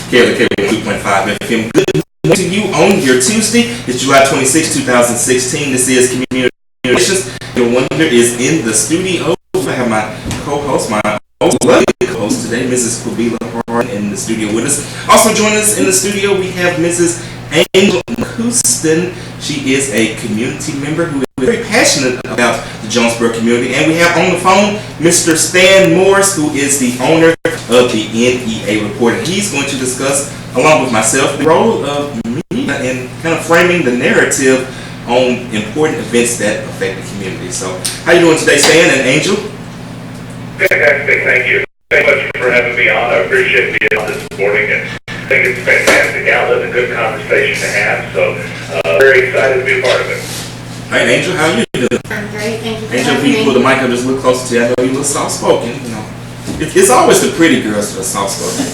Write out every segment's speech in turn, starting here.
KLK 2.5 FM. Good morning to you on your Tuesday. It's July 26, 2016. This is Community Relations. Your wonder is in the studio. I have my co-host, my lovely co-host today, Mrs. Quabila Hart, in the studio with us. Also joining us in the studio, we have Mrs. Angel McCuiston. She is a community member who is very passionate about the Jonesboro community. And we have on the phone Mr. Stan Morris, who is the owner of the NEA Report. And he's going to discuss, along with myself, the role of media in kind of framing the narrative on important events that affect the community. So, how you doing today, Stan and Angel? Fantastic, thank you. Thank you much for having me on. I appreciate being on this morning, and I think it's a fantastic outlet and a good conversation to have. So, very excited to be a part of it. All right, Angel, how are you doing? I'm great, thank you for Angel, if having you me. pull the mic up just a little closer to you, I know you're a little soft-spoken. You know, it's always the pretty girls that are soft-spoken.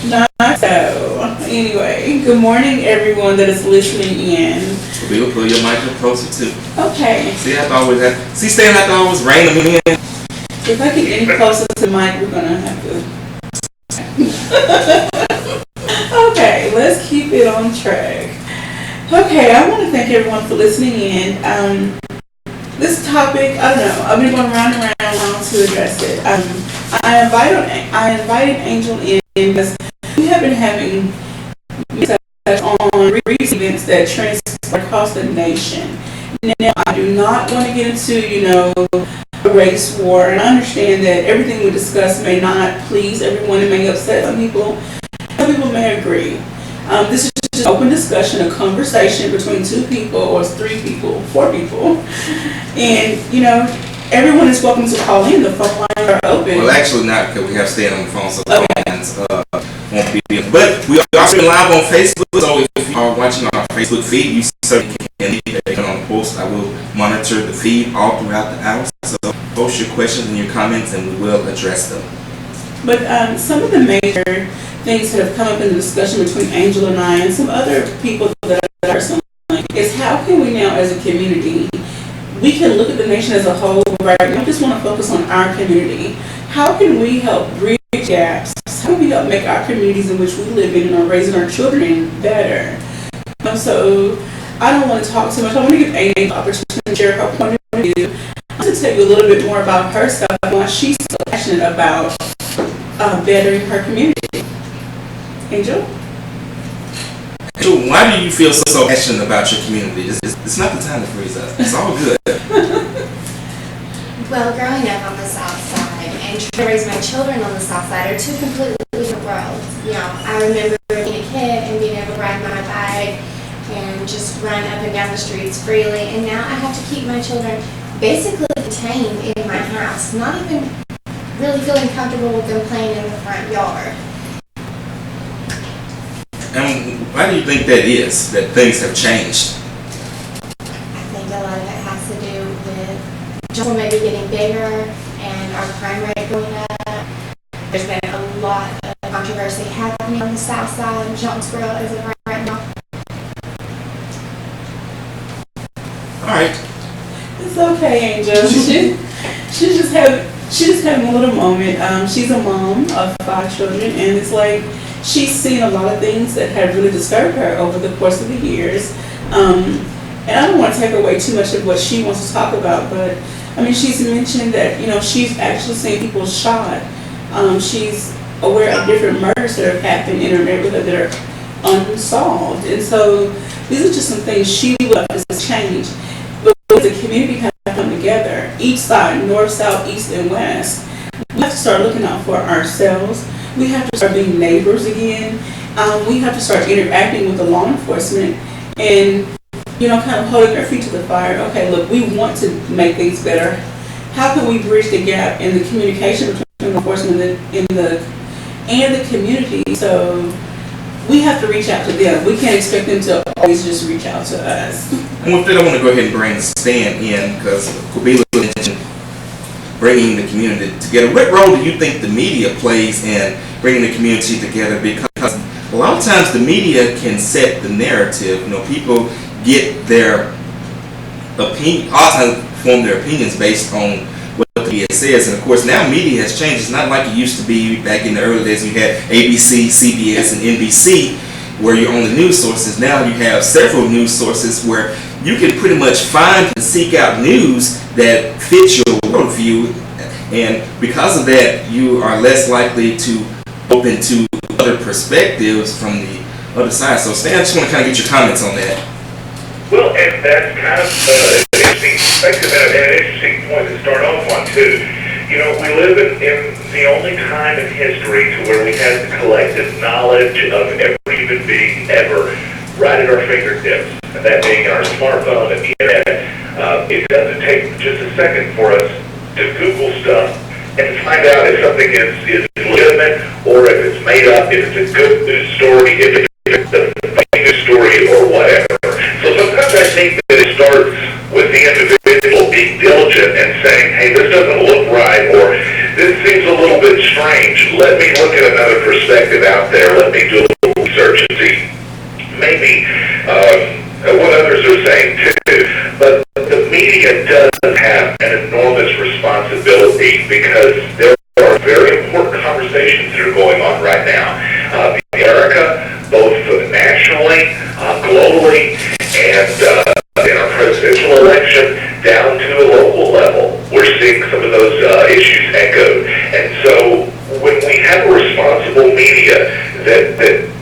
Not so. Anyway, good morning, everyone that is listening in. We'll pull your mic up closer too. Okay, See, I have to Stan, I have to always rein them in. if I get any closer to the mic, we're gonna have to. Okay, let's keep it on track. Okay, I want to thank everyone for listening in. This topic, I don't know, I've been going round and round to address it. I invited Angel in because we have been having research on recent events that transpire across the nation. Now, I do not want to get into, a race war, and I understand that everything we discuss may not please everyone and may upset some people. Some people may agree. This is just an open discussion, a conversation between two people or three people, four people. And, everyone is welcome to call in. The phone lines are open. Well, actually not, because we have Stan on the phone, so the phone lines won't be. But we are streaming live on Facebook, so if you are watching on our Facebook feed, you certainly can leave that on the post. I will monitor the feed all throughout the hour. So post your questions and your comments, and we will address them. But some of the major things that have come up in the discussion between Angel and I and some other people that are personally is how can we now as a community, we can look at the nation as a whole, right? We just want to focus on our community. How can we help bridge gaps? How can we help make our communities in which we live in and are raising our children better? So I don't want to talk too much. I want to give Angel the opportunity to share her point of view. I want to tell you a little bit more about herself and why she's so passionate about bettering her community. Angel? So why do you feel so passionate about your community? It's not the time to freeze up. It's all good. Well, growing up on the South Side and trying to raise my children on the South Side are two completely different worlds. I remember being a kid and being able to ride my bike and just run up and down the streets freely, and now I have to keep my children basically contained in my house, not even really feeling comfortable with them playing in the front yard. And why do you think that is, that things have changed? I think a lot of it has to do with Jonesboro maybe getting bigger and our crime rate going up. There's been a lot of controversy happening on the south side of Jonesboro as of right now. All right. It's okay, Angel. She's just having a little moment. She's a mom of 5 children, and it's like she's seen a lot of things that have really disturbed her over the course of the years. And I don't want to take away too much of what she wants to talk about, but she's mentioned that she's actually seen people shot. She's aware of different murders that have happened in her neighborhood that are unsolved, and so these are just some things she would like to see change. But as a community have to come together, each side, north, south, east, and west, we have to start looking out for ourselves. We have to start being neighbors again. We have to start interacting with the law enforcement and, kind of holding our feet to the fire. Okay, look, we want to make things better. How can we bridge the gap in the communication between law enforcement and the community? So we have to reach out to them. We can't expect them to always just reach out to us. And with that, I want to go ahead and bring Stan in, because Quabila mentioned bringing the community together. What role do you think the media plays in bringing the community together? Because a lot of times the media can set the narrative. People get their opinion, often form their opinions based on what the media says. And of course, now media has changed. It's not like it used to be back in the early days. You had ABC, CBS, and NBC, where you're on the news sources. Now you have several news sources where you can pretty much find and seek out news that fits your worldview. And because of that, you are less likely to open to other perspectives from the other side. So Stan, I just want to kind of get your comments on that. Well, and that's kind of an interesting perspective and an interesting point to start off on, too. You know, we live in the only time in history to where we have the collective knowledge of every human being ever right at our fingertips, and that being our smartphone and the internet. It doesn't take just a second for us to Google stuff and to find out if something is legitimate or if it's made up, if it's a good news story, if it's a fake news story or whatever. So sometimes I think that it starts with the individual being diligent and saying, hey, this doesn't look right, or this seems a little bit strange. Let me look at another perspective out there. Let me do a little research and see maybe what others are saying too. But the media does have an enormous responsibility because there are very important conversations that are going on right now. In America, both nationally, globally, and in our presidential election, down to a local level, we're seeing some of those issues echoed. And so when we have a responsible media that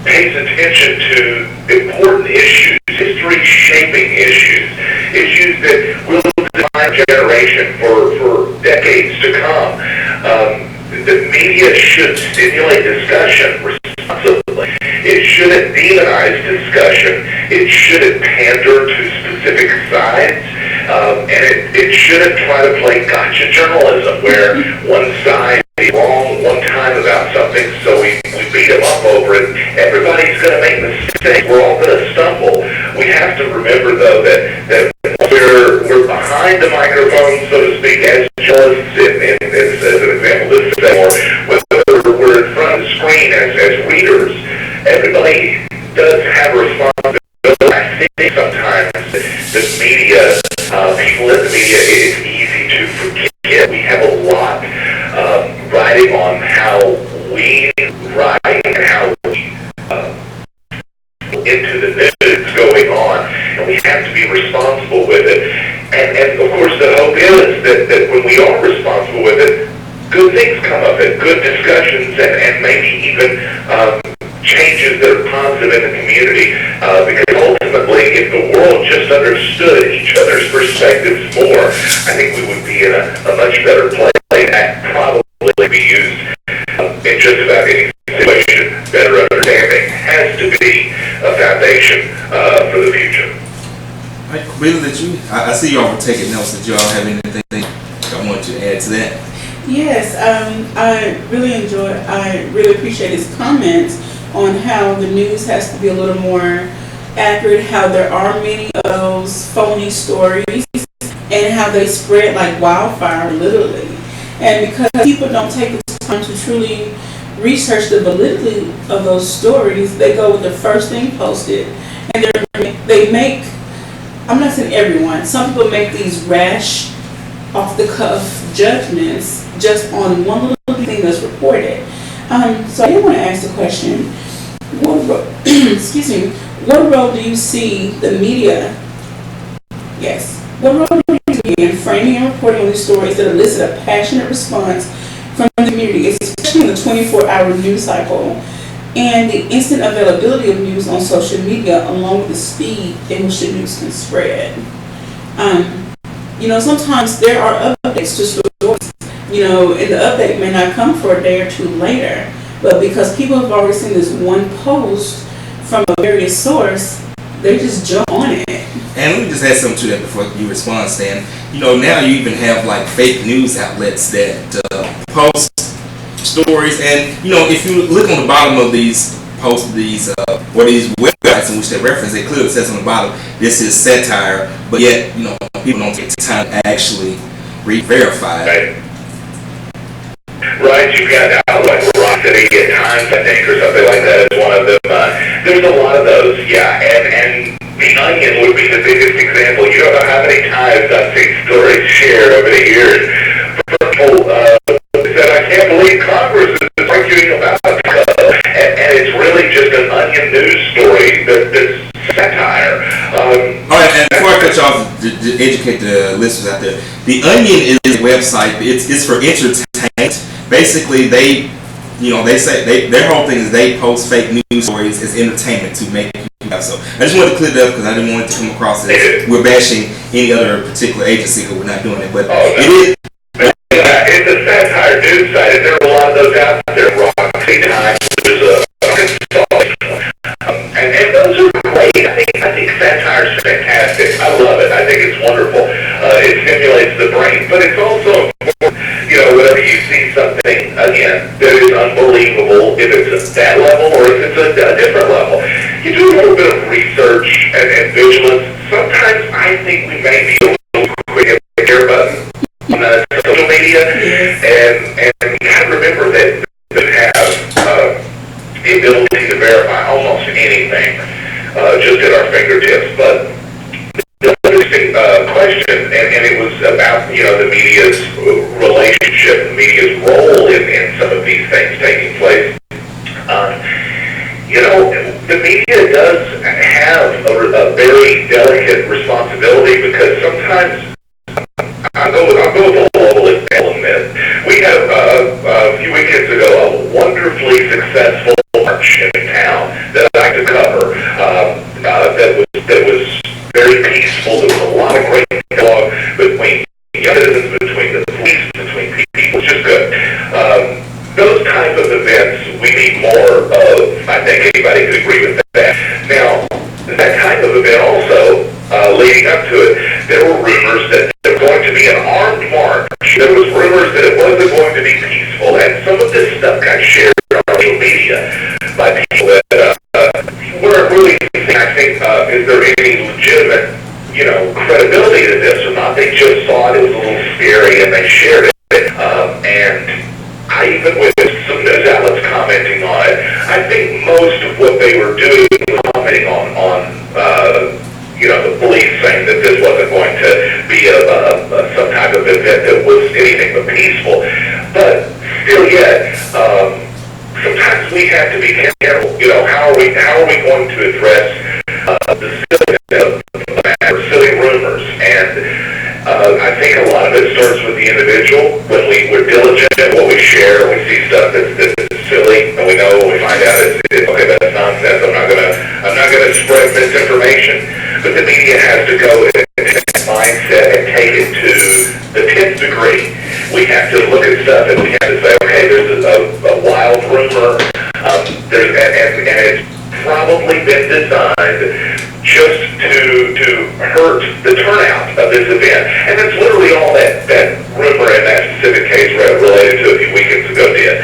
pays attention to important issues, history-shaping issues that will define a generation for decades to come, the media should stimulate discussion responsibly. It shouldn't demonize discussion. It shouldn't pander to specific sides. And it shouldn't try to play gotcha journalism where one side is wrong one time about something, so we beat them up over it. Everybody's going to make mistakes. We're all going to stumble. We have to remember, though, that we're behind the microphone, so to speak, as journalists, as an example, this is or whether we're in front of the screen as readers. Everybody does have a responsibility. I think sometimes the media, people in the media, it's easy to forget. We have a lot riding on how we write and how we into the news going on, and we have to be responsible with it. And of course, the hope is that when we are responsible with it, good things come of it, good discussions, and maybe even changes that are positive in the community. Because ultimately, if the world just understood each other's perspectives more, I think we would be in a much better place. That probably be used in just about any situation. Better understanding has to be a foundation for the future. All right, Billy, I see y'all were taking notes. Did y'all have anything y'all want to add to that? Yes, I really appreciate his comments on how the news has to be a little more accurate, how there are many of those phony stories, and how they spread like wildfire, literally. And because people don't take the time to truly research the validity of those stories, they go with the first thing posted, and they make, I'm not saying everyone, some people make these rash, off-the-cuff judgments just on one little thing that's reported. So I did want to ask the question, what role do you see the media, what role do you see in framing and reporting on these stories that elicit a passionate response from the community, especially in the 24-hour news cycle, and the instant availability of news on social media, along with the speed in which the news can spread? Sometimes there are updates to stories, and the update may not come for a day or two later, but because people have already seen this one post from a various source, they just jump on it. And let me just add something to that before you respond, Stan. Now you even have like fake news outlets that post stories, and if you look on the bottom of these posts, these websites in which they reference, it clearly says on the bottom, this is satire, but yet people don't take the time to actually verify it. Right, you've got outlets like Rock City at Times, I think, or something like that is one of them. There's a lot of those, yeah, and the Onion would be the biggest example. You don't know how many times I've seen stories shared over the years from reading about it, and it's really just an Onion news story that's satire. All right, and before I cut you off, to educate the listeners out there, the Onion is a website. It's for entertainment. Basically, they say their whole thing is they post fake news stories as entertainment to make you laugh. So I just wanted to clear that up because I didn't want it to come across as we're bashing any other particular agency because we're not doing it. But it is. It's a satire news site, and there are a lot of those out there. Roxy Times, there's a and those are great. I think satire is fantastic. I love it. I think it's wonderful. It stimulates the brain, but it's also important, whenever you see something, again, that is unbelievable, if it's at that level or if it's a different level, you do a little bit of research and vigilance. Sometimes I think we may be a little quick at the care button on social media, and you got to remember that we have the ability to verify almost anything just at our fingertips. But the interesting question, and it was about the media's relationship, the media's role in some of these things taking place. The media does have a very delicate responsibility because sometimes I'll go with a global example in this. We have a few weekends ago a wonderfully successful march in town that I like to cover. That was very peaceful. There was a lot of great dialogue between citizens, between the police, between people. It's just good. Those type of events we need more of. I think anybody could agree with that. Now, that type of event also, leading up to it, there were rumors that there was going to be an armed march. There was rumors that it wasn't going to be peaceful, and some of this stuff got shared on social media by people that weren't really thinking, I think, is there any legitimate, credibility to this or not? They just thought it was a little scary and they shared it. And I even with some news outlets commenting on it, I think most of what they were doing was commenting on the police saying that this wasn't going to be some type of event that was anything but peaceful. But still yet, sometimes we have to be careful. How are we going to address the silliness of the matter, silly rumors? And I think a lot of it starts with the individual. When we're diligent at what we share, we see stuff that's silly, and we know when we find out it's okay, that's nonsense. I'm not gonna spread misinformation. But the media has to go in that mindset and take it to the 10th degree. We have to look at stuff and we have to say, okay, there's a wild rumor, and it's probably been designed just to hurt the turnout of this event. And that's literally all that rumor in that specific case related to a few weekends ago did.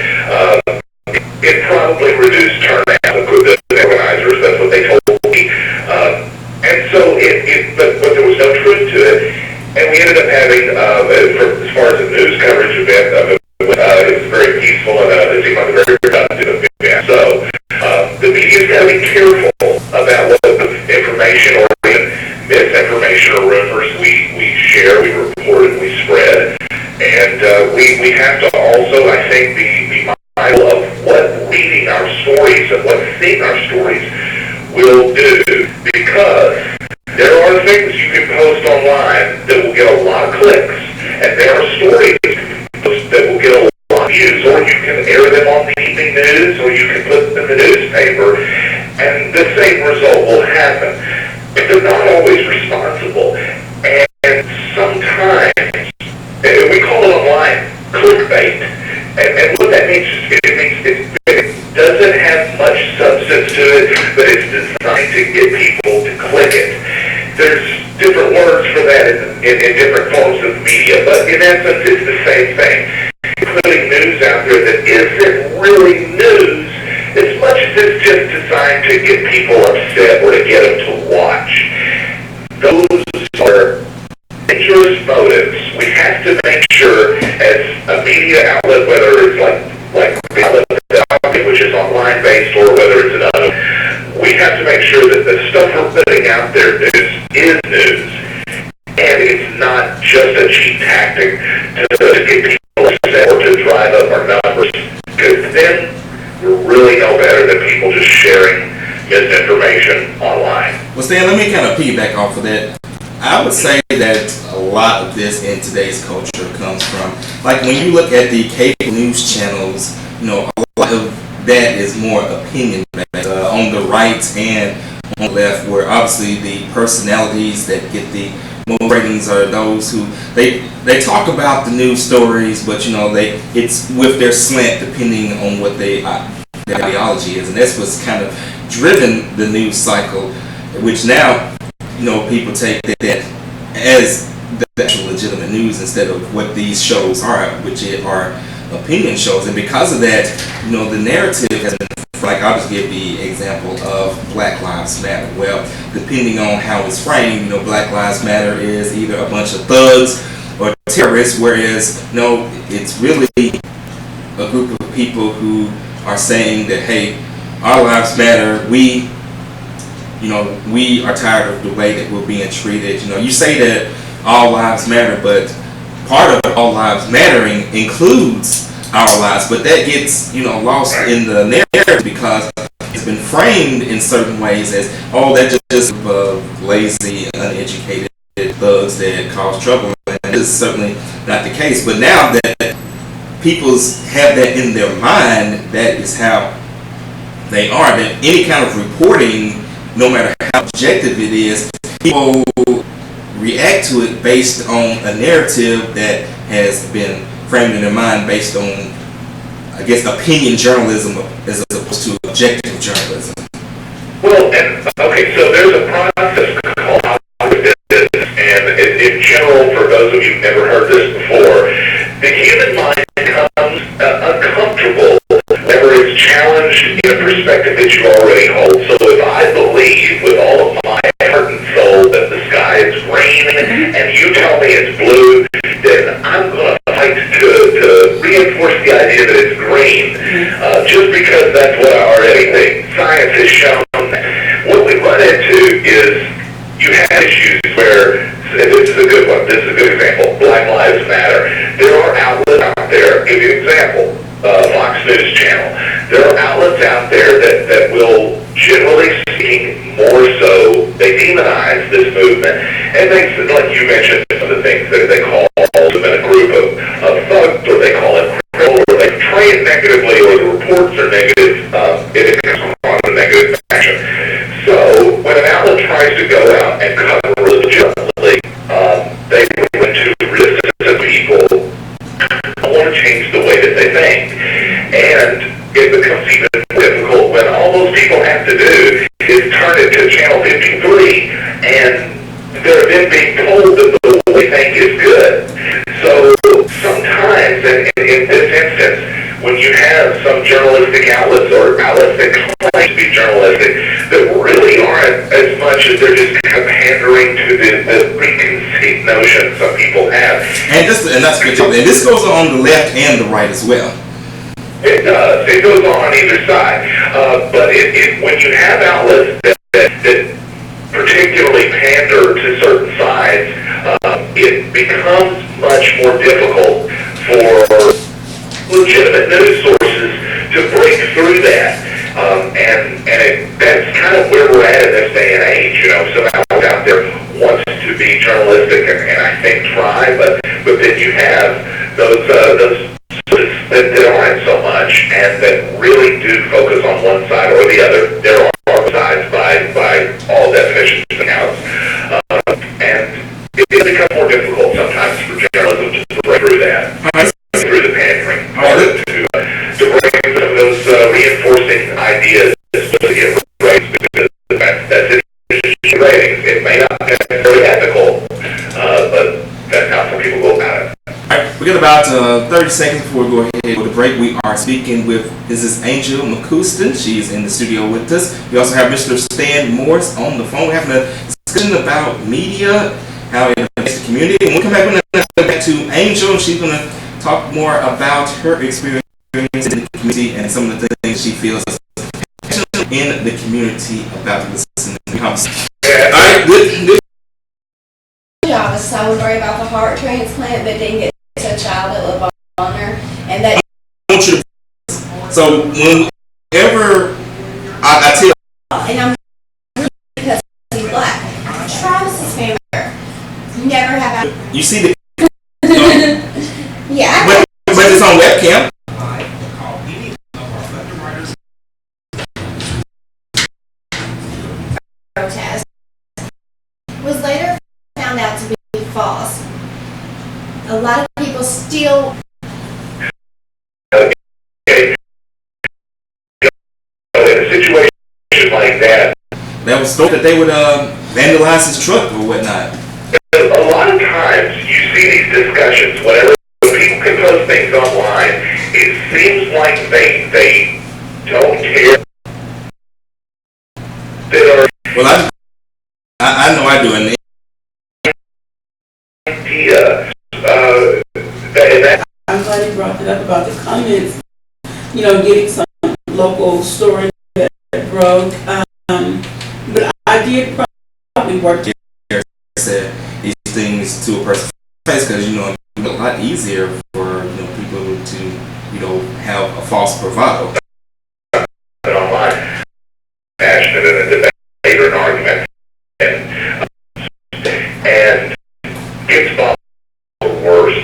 It probably reduced turnout of the organizers. That's what they told me. And so but there was no truth to it. And we ended up having, as far as the news coverage event of it, it was very peaceful and it seemed like a very productive event. So the media's got to be careful about what information or even misinformation or rumors we share, we report, and we spread. And we have to also, I think, be mindful of what reading our stories and what seeing our stories will do, because there are things you can post online that will get a lot of clicks, and there are stories that will get a lot of views, or you can air them on the evening news, or you can put them in the newspaper, and the same result will happen. But they're not always responsible, and sometimes, and we call it online clickbait, and what that means is it doesn't have much substance to it, but it's designed to get people to click it. There's different words for that in different forms of media, but in essence, it's the same thing. Putting news out there that isn't really news, as much as it's just designed to get people upset or to get them to watch. Those are dangerous motives. We have to make sure, as a media outlet, whether it's like the outlet which is online based or whether it's another, we have to make sure that the stuff we're putting out there is news, and it's not just a cheap tactic to get people upset or to drive up our numbers, because then really no better than people just sharing misinformation online. Well, Stan, let me kind of piggyback off of that. I would say that a lot of this in today's culture comes from, like, when you look at the cable news channels, a lot of that is more opinion based on the right and on the left, where obviously the personalities that get the most ratings are those who they talk about the news stories, but it's with their slant depending on what their ideology is, and that's what's kind of driven the news cycle, which now people take that as the actual legitimate news instead of what these shows are, which are opinion shows. And because of that, the narrative has been, like, I'll just give the example of Black Lives Matter. Well, depending on how it's framed, Black Lives Matter is either a bunch of thugs or terrorists, whereas it's really a group of people who are saying that, hey, our lives matter. We are tired of the way that we're being treated. You say that all lives matter, but part of all lives mattering includes our lives, but that gets lost in the narrative because it's been framed in certain ways as, oh, that's just lazy, uneducated thugs that cause trouble, and that is certainly not the case. But now that people's have that in their mind, that is how they are, that any kind of reporting, no matter how objective it is, people react to it based on a narrative that has been framed in their mind based on, I guess, opinion journalism as opposed to objective journalism. Well, okay, so there's a process called hypothesis, and in general, for those of you who've never heard this before, the human mind becomes uncomfortable whenever it's challenged in a perspective that you already hold. So if I believe with all of my heart and soul that the sky is green and you tell me it's blue, then I'm going to fight to reinforce the idea that it's green, just because that's what I already think. Science has shown that. What we run into is you have issues where, and this is a good one, this is a good example, Black Lives Matter. There are outlets out there, I'll give you an example, Fox News Channel. There are outlets out there that will, generally speaking, more so, they demonize this movement, and they, like you mentioned, some of the things that they call them in a group of thugs, or they call it criminal, or they portray it negatively, or the reports are negative, it comes on a negative action. So, when an outlet tries to go out and cover legitimately, they run into resistance of people who want to change the way that they think. And it becomes even more difficult when all those people have to do is turn it to Channel 53, and they're then being told that the way they think is good. So sometimes, and in this instance, when you have some journalistic outlets or outlets that claim to be journalistic that really aren't as much as they're just kind of pandering to the preconceived notions some people have. And that's good. And this goes on the left and the right as well. It does. It goes on either side. But when you have outlets that particularly pander to certain sides, it becomes much more difficult for legitimate news sources to break through that. That's kind of where we're at in this day and age. Some outlets out there wants to be journalistic and I think try, but then you have those that aren't so much and that really do focus on one side or the other. There are sides by all definitions and counts. And it becomes more difficult sometimes for journalism to break through that, through the pandering, to break some of those reinforcing ideas to get ratings, because that's interesting ratings. It may not be necessarily ethical, but that's how some people go about it. Alright, we got about 30 seconds before we go ahead and go to break. We are speaking with Angel McCuiston. She's in the studio with us. We also have Mr. Stan Morris on the phone. We're having a discussion about media, how it affects the community. And when we come back, we're going to go back to Angel. She's going to talk more about her experience in the community and some of the things she feels in the community about listening to conversation. Alright, good. I was so worried about the heart transplant, but didn't get to a child that lived on her, and that. I want you to, so when ever, I tell And I'm really because he's black. Travis's family never have I. you see the Yeah. but it's on webcam. Protest was later found out to be false. A lot of people still in a situation like that, That was thought that they would vandalize his truck or whatnot. a lot of times you see these discussions, whenever people can post things online, it seems like they don't care. That are Well, I know I do, and idea, that I'm glad you brought it up about the comments, getting some local story that broke. But I did probably work said these things to a person's face because it's a lot easier for people to have a false bravado. online, passionate in a debate or an argument, and gets bombed or worse.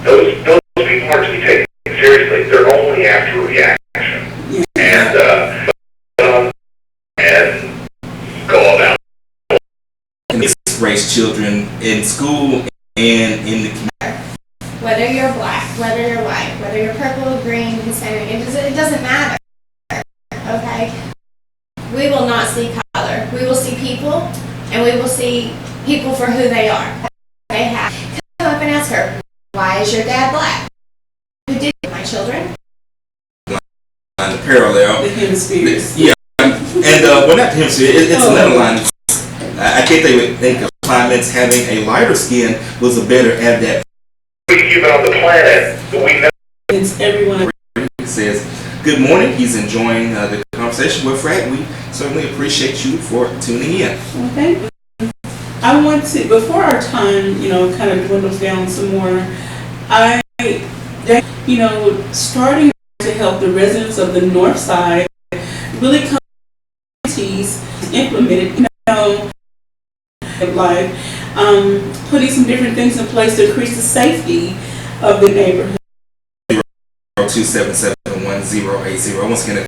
Those people aren't to be taken seriously. They're only after a reaction, and go about. And race children in school and in the community. whether you're black, whether you're white, whether you're purple, green, Hispanic, it doesn't matter. Okay? We will not see color. We will see people, and we will see people for who they are. They have come up and ask her, why is your dad black? Who did it? My children? On the parallel. the hemispheres. Yeah. And well, not the hemisphere, it's another line. I think they would think of climates having a lighter skin was a better adaptation. Human on the planet, we know. It's everyone. He says, good morning. He's enjoying the conversation with Fred. We certainly appreciate you for tuning in. Okay. I want to, before our time, kind of dwindles down some more, starting to help the residents of the North Side really come to implement life, putting some different things in place to increase the safety of the neighborhood. 277-1080. Once again,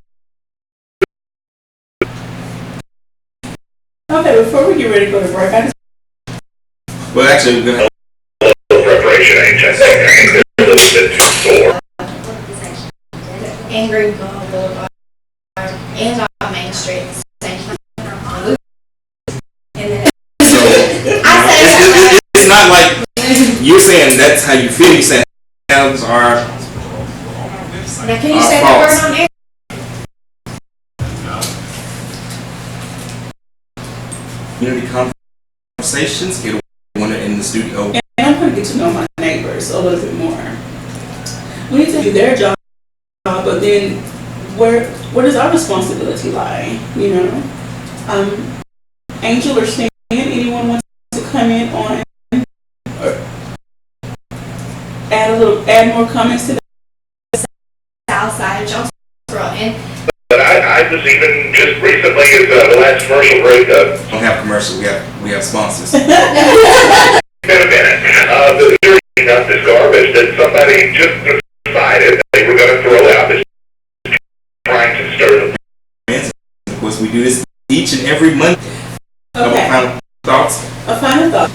Okay, before we get ready to go to break, well, actually, we're going to Preparation age, I think they're a little bit too sore. And Greenville Boulevard. And on Main Street. Same time. And then I say that it's not like you're saying that's how you feel. You're saying towns are now can you say that word on air? community conversations. Get a winner in the studio. and I'm going to get to know my neighbors a little bit more. We need to do their job, but then where does our responsibility lie? Angel or Stan, anyone wants to come in on or add more comments to that? South side of Jonesboro. And But I was even just recently at the last commercial break. We don't have commercial. We have sponsors. Been a minute. They're cleaning up this garbage that somebody just decided they were going to throw out. This trying to stir them. Of course, we do this each and every month. Okay. Final thoughts. A final thought.